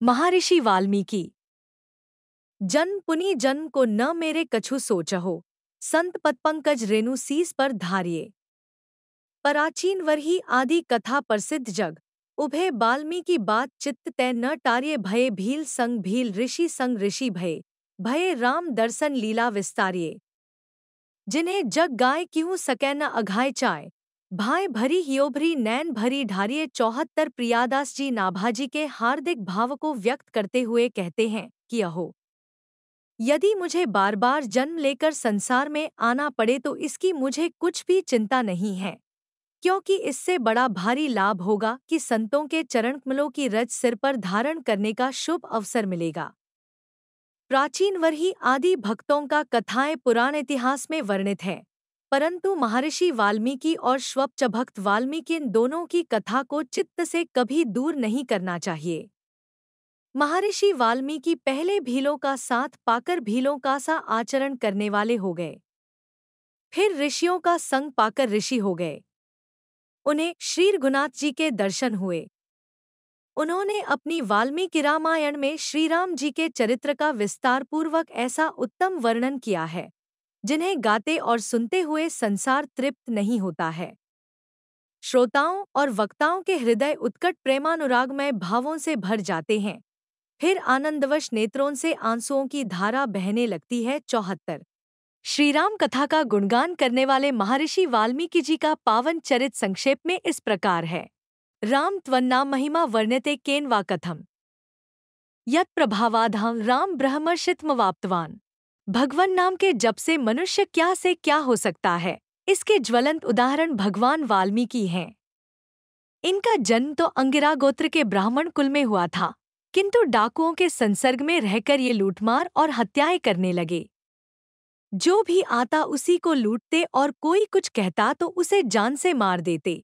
महर्षि वाल्मीकि। जन्म पुनि जन्म को न मेरे कछु सोचहो, संत पदपंकज रेणु सीस पर धारिये। प्राचीन वरही आदि कथा प्रसिद्ध जग, उभे बाल्मीकि बात चित्त तै न टार्ये। भये भील संग ऋषि भये, भये राम दर्शन लीला विस्तारिये। जिन्हें जग गाय क्यों सकै न अघाय चाय, भाय भरी हियोभरी नैन भरी ढारिये। 74 प्रियादास जी नाभाजी के हार्दिक भाव को व्यक्त करते हुए कहते हैं कि अहो, यदि मुझे बार बार जन्म लेकर संसार में आना पड़े तो इसकी मुझे कुछ भी चिंता नहीं है, क्योंकि इससे बड़ा भारी लाभ होगा कि संतों के चरणकमलों की रज सिर पर धारण करने का शुभ अवसर मिलेगा। प्राचीन वरही आदि भक्तों का कथाएं पुराण इतिहास में वर्णित है, परंतु महर्षि वाल्मीकि और स्वप्च भक्त वाल्मीकि इन दोनों की कथा को चित्त से कभी दूर नहीं करना चाहिए। महर्षि वाल्मीकि पहले भीलों का साथ पाकर भीलों का सा आचरण करने वाले हो गए, फिर ऋषियों का संग पाकर ऋषि हो गए। उन्हें श्री रघुनाथ जी के दर्शन हुए। उन्होंने अपनी वाल्मीकि रामायण में श्री राम जी के चरित्र का विस्तार पूर्वक ऐसा उत्तम वर्णन किया है, जिन्हें गाते और सुनते हुए संसार तृप्त नहीं होता है। श्रोताओं और वक्ताओं के हृदय उत्कट प्रेमानुरागमय भावों से भर जाते हैं, फिर आनंदवश नेत्रों से आंसुओं की धारा बहने लगती है। 74 श्रीराम कथा का गुणगान करने वाले महर्षि वाल्मीकि जी का पावन चरित संक्षेप में इस प्रकार है। राम त्वन्नाम महिमा वर्ण्यते केन वा कथम, यत् प्रभावाधं राम ब्रह्मर्षित्मवाप्तवान। भगवान नाम के जप से मनुष्य क्या से क्या हो सकता है, इसके ज्वलंत उदाहरण भगवान वाल्मीकि हैं। इनका जन्म तो अंगिरा गोत्र के ब्राह्मण कुल में हुआ था, किंतु डाकुओं के संसर्ग में रहकर ये लूटमार और हत्याएं करने लगे। जो भी आता उसी को लूटते और कोई कुछ कहता तो उसे जान से मार देते।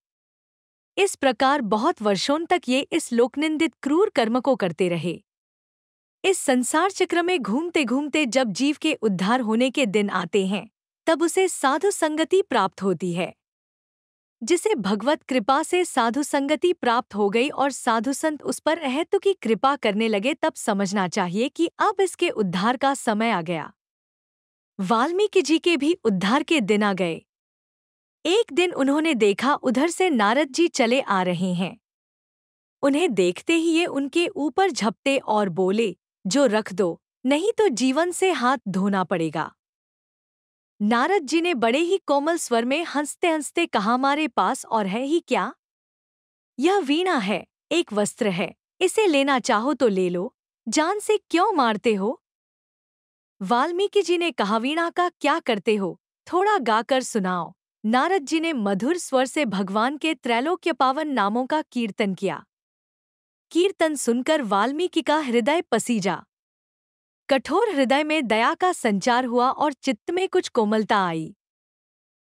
इस प्रकार बहुत वर्षों तक ये इस लोकनिंदित क्रूर कर्म को करते रहे। इस संसार चक्र में घूमते घूमते जब जीव के उद्धार होने के दिन आते हैं, तब उसे साधु संगति प्राप्त होती है। जिसे भगवत कृपा से साधु संगति प्राप्त हो गई और साधु संत उस पर अहेतु की कृपा करने लगे, तब समझना चाहिए कि अब इसके उद्धार का समय आ गया। वाल्मीकि जी के भी उद्धार के दिन आ गए। एक दिन उन्होंने देखा उधर से नारद जी चले आ रहे हैं। उन्हें देखते ही ये उनके ऊपर झपटे और बोले, जो रख दो, नहीं तो जीवन से हाथ धोना पड़ेगा। नारद जी ने बड़े ही कोमल स्वर में हंसते हंसते कहा, हमारे पास और है ही क्या? यह वीणा है, एक वस्त्र है, इसे लेना चाहो तो ले लो, जान से क्यों मारते हो? वाल्मीकि जी ने कहा, वीणा का क्या करते हो, थोड़ा गाकर सुनाओ। नारद जी ने मधुर स्वर से भगवान के त्रैलोक्य पावन नामों का कीर्तन किया। कीर्तन सुनकर वाल्मीकि का हृदय पसीजा। कठोर हृदय में दया का संचार हुआ और चित्त में कुछ कोमलता आई।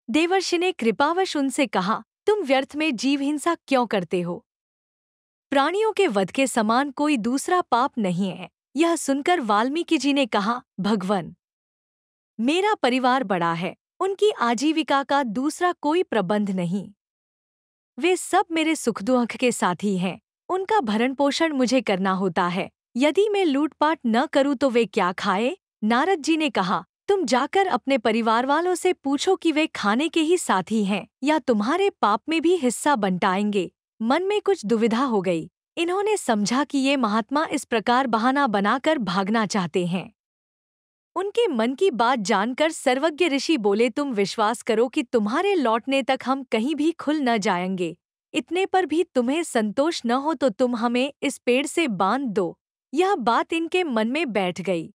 देवर्षि ने कृपावश उनसे कहा, तुम व्यर्थ में जीव हिंसा क्यों करते हो? प्राणियों के वध के समान कोई दूसरा पाप नहीं है। यह सुनकर वाल्मीकि जी ने कहा, भगवन, मेरा परिवार बड़ा है, उनकी आजीविका का दूसरा कोई प्रबंध नहीं। वे सब मेरे सुख दुख के साथी हैं, उनका भरण पोषण मुझे करना होता है। यदि मैं लूटपाट न करूं तो वे क्या खाए? नारद जी ने कहा, तुम जाकर अपने परिवार वालों से पूछो कि वे खाने के ही साथी हैं या तुम्हारे पाप में भी हिस्सा बंटाएंगे। मन में कुछ दुविधा हो गई। इन्होंने समझा कि ये महात्मा इस प्रकार बहाना बनाकर भागना चाहते हैं। उनके मन की बात जानकर सर्वज्ञ ऋषि बोले, तुम विश्वास करो कि तुम्हारे लौटने तक हम कहीं भी खुल न जाएंगे। इतने पर भी तुम्हें संतोष न हो तो तुम हमें इस पेड़ से बांध दो। यह बात इनके मन में बैठ गई।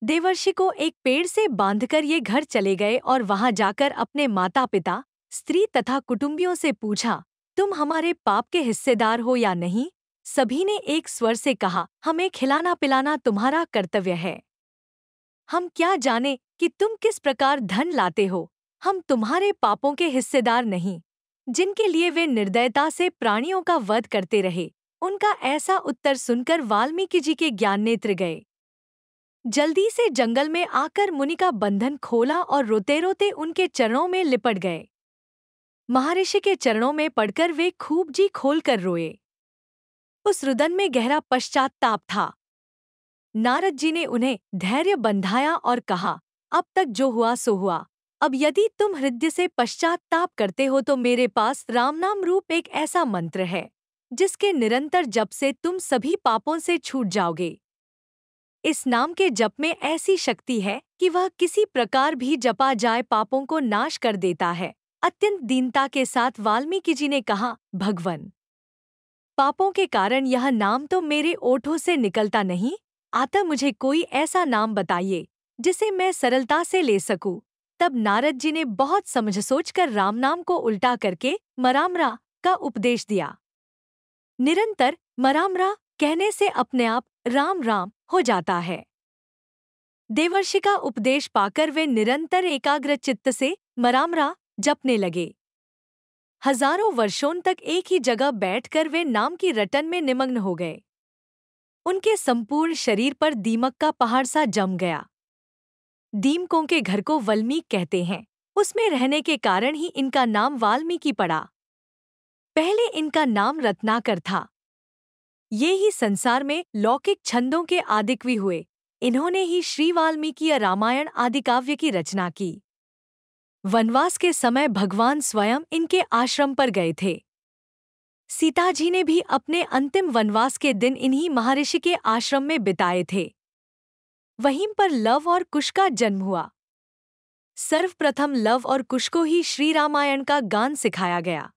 देवर्षि को एक पेड़ से बांधकर ये घर चले गए और वहां जाकर अपने माता पिता, स्त्री तथा कुटुंबियों से पूछा, तुम हमारे पाप के हिस्सेदार हो या नहीं? सभी ने एक स्वर से कहा, हमें खिलाना पिलाना तुम्हारा कर्तव्य है। हम क्या जाने कि तुम किस प्रकार धन लाते हो, हम तुम्हारे पापों के हिस्सेदार नहीं। जिनके लिए वे निर्दयता से प्राणियों का वध करते रहे, उनका ऐसा उत्तर सुनकर वाल्मीकि जी के ज्ञान नेत्र गए। जल्दी से जंगल में आकर मुनि का बंधन खोला और रोते रोते उनके चरणों में लिपट गए। महर्षि के चरणों में पड़कर वे खूब जी खोलकर रोए। उस रुदन में गहरा पश्चात्ताप था। नारद जी ने उन्हें धैर्य बंधाया और कहा, अब तक जो हुआ सो हुआ। अब यदि तुम हृदय से पश्चात्ताप करते हो तो मेरे पास राम नाम रूप एक ऐसा मंत्र है जिसके निरंतर जप से तुम सभी पापों से छूट जाओगे। इस नाम के जप में ऐसी शक्ति है कि वह किसी प्रकार भी जपा जाए पापों को नाश कर देता है। अत्यंत दीनता के साथ वाल्मीकि जी ने कहा, भगवन, पापों के कारण यह नाम तो मेरे ओठों से निकलता नहीं आता, मुझे कोई ऐसा नाम बताइए जिसे मैं सरलता से ले सकूं। तब नारद जी ने बहुत समझ सोचकर राम नाम को उल्टा करके मरामरा का उपदेश दिया। निरंतर मरामरा कहने से अपने आप राम राम हो जाता है। देवर्षि का उपदेश पाकर वे निरंतर एकाग्र चित्त से मरामरा जपने लगे। हजारों वर्षों तक एक ही जगह बैठकर वे नाम की रटन में निमग्न हो गए। उनके संपूर्ण शरीर पर दीमक का पहाड़ सा जम गया। दीमकों के घर को वल्मीक कहते हैं, उसमें रहने के कारण ही इनका नाम वाल्मीकि पड़ा। पहले इनका नाम रत्नाकर था। ये ही संसार में लौकिक छंदों के आदिकवि हुए। इन्होंने ही श्री वाल्मीकि रामायण आदि काव्य की रचना की। वनवास के समय भगवान स्वयं इनके आश्रम पर गए थे। सीता जी ने भी अपने अंतिम वनवास के दिन इन्हीं महर्षि के आश्रम में बिताए थे। वहीं पर लव और कुश का जन्म हुआ। सर्वप्रथम लव और कुश को ही श्री रामायण का गान सिखाया गया।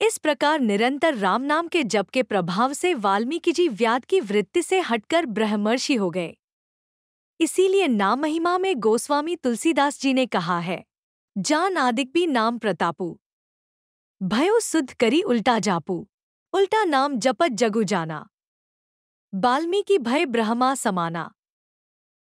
इस प्रकार निरंतर राम नाम के जप के प्रभाव से वाल्मीकि जी व्याध की वृत्ति से हटकर ब्रह्मर्षि हो गए। इसीलिए नाम महिमा में गोस्वामी तुलसीदास जी ने कहा है, जान आदिक भी नाम प्रतापू, भयो सुध करी उल्टा जापू, उल्टा नाम जपत जगु जाना, वाल्मीकि भय ब्रह्मा समाना।